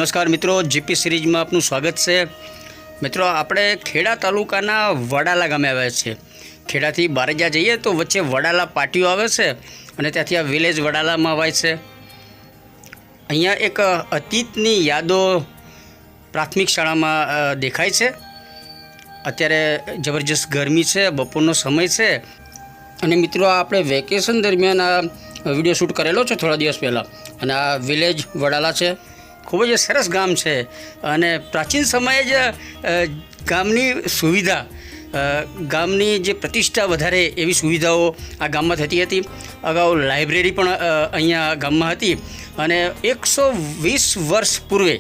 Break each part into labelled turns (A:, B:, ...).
A: નમસ્કાર મિત્રો, જીપી સિરીઝમાં આપનું સ્વાગત છે। મિત્રો, આપણે ખેડા તાલુકાના વડાલા ગામે આવ્યા છીએ। ખેડાથી બારેજા જઈએ તો વચ્ચે વડાલા પાટીઓ આવે છે અને ત્યાંથી આ વિલેજ વડાલામાં આવે છે। અહીંયા એક અતીતની યાદો પ્રાથમિક શાળામાં દેખાય છે। અત્યારે જબરજસ્ત ગરમી છે, બપોરનો સમય છે અને મિત્રો આપણે વેકેશન દરમિયાન આ વિડીયો શૂટ કરેલો છે થોડા દિવસ પહેલાં। અને આ વિલેજ વડાલા છે, ખૂબ જ સરસ ગામ છે અને પ્રાચીન સમયે જ ગામની સુવિધા, ગામની જે પ્રતિષ્ઠા વધારે એવી સુવિધાઓ આ ગામમાં થતી હતી। અગાઉ લાઇબ્રેરી પણ અહીંયા ગામમાં હતી અને 120 વર્ષ પૂર્વે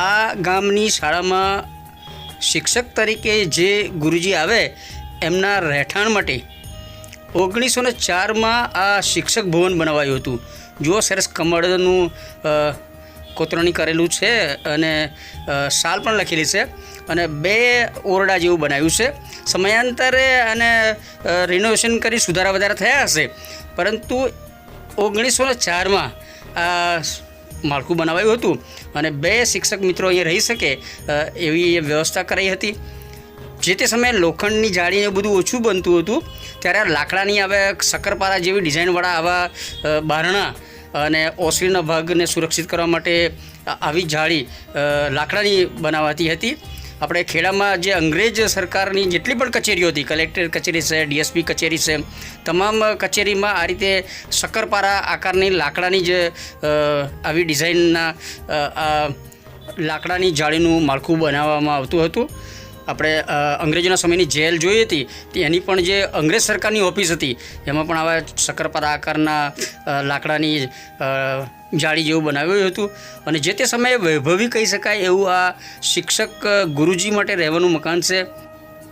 A: આ ગામની શાળામાં શિક્ષક તરીકે જે ગુરુજી આવે એમના રહેઠાણ માટે 1904માં આ શિક્ષક ભવન બનાવાયું હતું। જુઓ, સરસ કમળનું કોતરણી કરેલું છે અને સાલ પણ લખેલી છે અને 2 ઓરડા જેવું બનાવ્યું છે। સમયાંતરે અને રિનોવેશન કરી સુધારા વધારા થયા હશે, પરંતુ 1904માં આ માળખું બનાવાયું હતું અને 2 શિક્ષક મિત્રો અહીંયા રહી શકે એવી વ્યવસ્થા કરાઈ હતી। જે તે સમયે લોખંડની જાળીને બધું ઓછું બનતું હતું, ત્યારે લાકડાની આવે શક્કરપારા જેવી ડિઝાઇનવાળા આવા બારણા અને ઓસરીના ભાગને સુરક્ષિત કરવા માટે આવી જાળી લાકડાની બનાવાતી હતી। આપણે ખેડામાં જે અંગ્રેજ સરકારની જેટલી પણ કચેરીઓ હતી, કલેક્ટર કચેરી છે, ડીએસપી કચેરી છે, તમામ કચેરીમાં આ રીતે શક્કરપારા આકારની લાકડાની જ આવી ડિઝાઇનના લાકડાની જાળીનું માળખું બનાવવામાં આવતું હતું। આપણે અંગ્રેજોના સમયની જેલ જોઈ હતી, એની પણ જે અંગ્રેજ સરકારની ઓફિસ હતી એમાં પણ આવા શક્કરપારા આકારના લાકડાની જાળી જેવું બનાવ્યું હતું અને જે તે સમયે વૈભવી કહી શકાય એવું આ શિક્ષક ગુરુજી માટે રહેવાનું મકાન છે।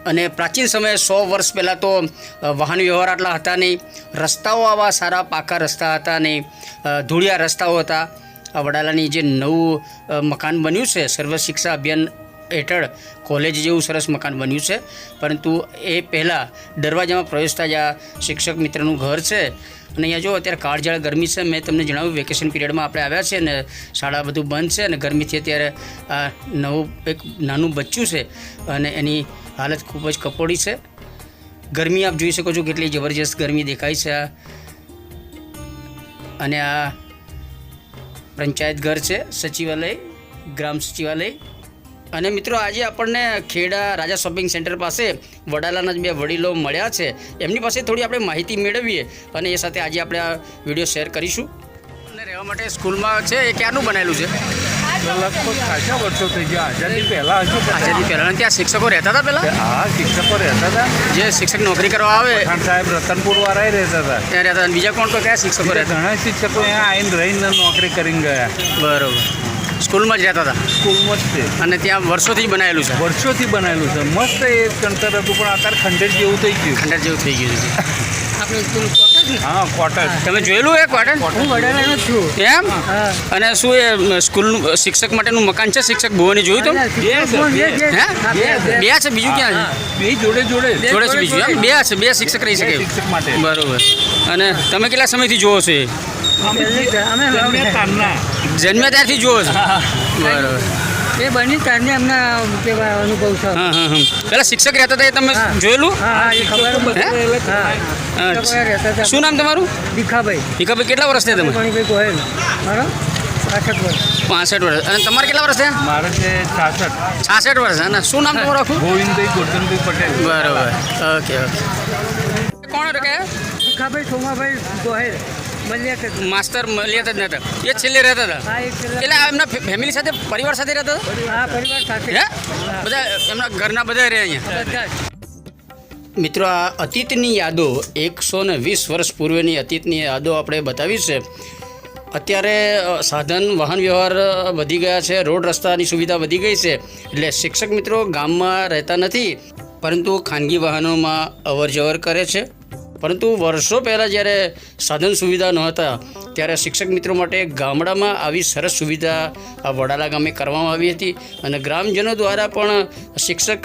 A: અને પ્રાચીન સમયે 100 વર્ષ પહેલાં તો વાહન વ્યવહાર આટલા હતા નહીં, રસ્તાઓ આવા સારા પાકા રસ્તા હતા નહીં, ધૂળિયા રસ્તાઓ હતા। આ વડાલાની જે નવું મકાન બન્યું છે સર્વ શિક્ષા અભિયાન હેઠળ કોલેજ જેવું સરસ મકાન બન્યું છે, પરંતુ એ પહેલાં દરવાજામાં પ્રવેશતા જ આ શિક્ષક મિત્રનું ઘર છે। અને અહીંયા જો અત્યારે કાળઝાળ ગરમી છે, મેં તમને જણાવ્યું વેકેશન પીરિયડમાં આપણે આવ્યા છીએ અને શાળા બધું બંધ છે અને ગરમીથી અત્યારે આ નવું એક નાનું બચ્ચું છે અને એની હાલત ખૂબ જ કપોડી છે। ગરમી આપ જોઈ શકો છો, કેટલી જબરજસ્ત ગરમી દેખાય છે। અને આ પંચાયત ઘર છે, સચિવાલય, ગ્રામ સચિવાલય। અને મિત્રો, આજે આપણને ખેડા રાજા શોપિંગ સેન્ટર પાસે વડાલાના જ 2 વડીલો મળ્યા છે, એમની પાસે થોડી આપણે માહિતી મેળવીએ અને એ સાથે આજે આપણે આ વિડીયો શેર કરીશું। અને રહેવા માટે સ્કૂલમાં છે, એ ક્યારનું બનાવેલું છે?
B: લગભગ ખાસા વર્ષો થઈ ગયા, આઝાદી પહેલાં હજુ
A: આઝાદી પહેલાં ત્યાં શિક્ષકો રહેતા હતા પહેલાં?
B: હા, શિક્ષકો રહેતા હતા।
A: જે શિક્ષક નોકરી કરવા આવે
B: ખાન સાહેબ રતનપુરવાળા રહેતા હતા
A: ત્યાં રહેતા હતા। બીજા કોણ તો કયા શિક્ષકો રહેતા?
B: ઘણા શિક્ષકો અહીંયા આવીને રહીને નોકરી કરીને ગયા।
A: બરાબર, સ્કૂલમાં જ રહેતા હતા?
B: સ્કૂલમાં જ છે
A: અને ત્યાં વર્ષોથી જ બનાવેલું છે?
B: વર્ષોથી બનાવેલું છે, મસ્ત એ કણતર હતું, પણ અત્યારે ખંડેર જેવું થઈ ગયું।
A: ખંડેર જેવું થઈ ગયું છે।
C: આપણે સ્કૂલ ક્વાર્ટર?
B: હા, ક્વાર્ટર।
A: તમે જોયેલું એ ક્વાર્ટર?
C: હું વડાલાનો જ છું।
A: એમ? અને શું એ સ્કૂલનું શિક્ષક માટેનું મકાન છે, શિક્ષક ભવન જોયું તો?
C: બે
A: છે, બીજું ક્યાં છે?
B: બે જોડે જોડે
A: જોડે છે બીજું? એમ 2 છે, 2 શિક્ષક રહી શકે?
B: શિક્ષક માટે
A: બરોબર। અને તમે કેટલા સમયથી જુઓ છો? જન્મ્યા ત્યારથી જુઓ છો? બરોબર।
C: એ બની ત્યારને અમને કેવા અનુભવ છે।
A: હા હા હા, પેલા શિક્ષક રહેતા હતા એ તમે જોયેલું?
C: હા, એ ખબર રહેતા
A: શું નામ તમારું?
C: ભીખાભાઈ।
A: ભીખાભાઈ, કેટલા વર્ષ થયા તમે?
C: ગણભાઈ ગોહેલ મારો 65 વર્ષ।
A: 65 વર્ષ। અને તમારે કેટલા વર્ષ થયા?
B: મારે છે 66
A: 66 વર્ષ। અને શું નામ તમારું આખું?
B: ગોવિંદભાઈ ગોરધનભાઈ પટેલ।
A: બરોબર, ઓકે ઓકે। કોણ હતા કયા?
C: ભીખાભાઈ સોમાભાઈ ગોહેલ મલિયાત
A: માસ્તર મલિયાત જ નતા, એ છેલ્લે રહેતા હતા?
C: હા, એક છેલ્લા।
A: એટલે એમના ફેમિલી સાથે, પરિવાર સાથે રહેતા હતા?
C: હા, પરિવાર સાથે
A: હે? બધા એમના ઘરના બધા રહે અહીંયા?
C: બધા જ।
A: મિત્રો, આ અતીતની યાદો, 120 વર્ષ પૂર્વેની અતીતની યાદો આપણે બતાવી છે। અત્યારે સાધન વાહન વ્યવહાર વધી ગયા છે, રોડ રસ્તાની સુવિધા વધી ગઈ છે, એટલે શિક્ષક મિત્રો ગામમાં રહેતા નથી, પરંતુ ખાનગી વાહનોમાં અવર જવર કરે છે। પરંતુ વર્ષો પહેલાં જ્યારે સાધન સુવિધા નહોતા ત્યારે શિક્ષક મિત્રો માટે ગામડામાં આવી સરસ સુવિધા આ વડાલા ગામે કરવામાં આવી હતી અને ગ્રામજનો દ્વારા પણ શિક્ષક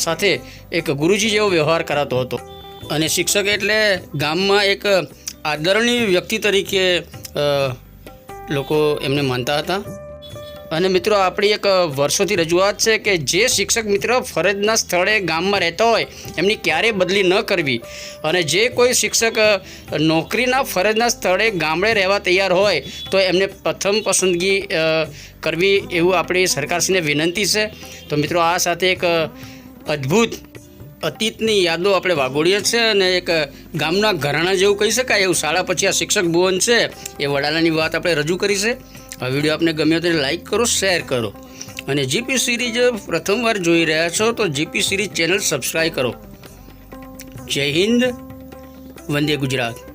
A: સાથે એક ગુરુજી જેવો વ્યવહાર કરાતો હતો અને શિક્ષક એટલે ગામમાં એક આદરણીય વ્યક્તિ તરીકે લોકો એમને માનતા હતા। અને મિત્રો આપણી એક વર્ષોથી રજૂઆત છે કે જે શિક્ષક મિત્ર ફરજના સ્થળે ગામમાં રહેતા હોય એમની ક્યારેય બદલી ન કરવી, અને જે કોઈ શિક્ષક નોકરીના ફરજના સ્થળે ગામડે રહેવા તૈયાર હોય તો એમને પ્રથમ પસંદગી કરવી એવું આપણી સરકારશ્રીને વિનંતી છે. તો મિત્રો આ સાથે એક અદ્ભુત અતીતની યાદો આપણે વાગોળીએ છીએ અને એક ગામના ઘરાણા જેવું કહી શકાય એવું શાળા પછી આ શિક્ષક ભુવન છે એ વડાલાની વાત આપણે રજૂ કરી છે. આ વિડીયો આપને ગમ્યો તો લાઈક કરો, શેર કરો, અને જીપી સિરીઝ પ્રથમવાર જોઈ રહ્યા છો તો જીપી સિરીઝ ચેનલ સબસ્ક્રાઈબ કરો. જય હિન્દ, વંદે ગુજરાત.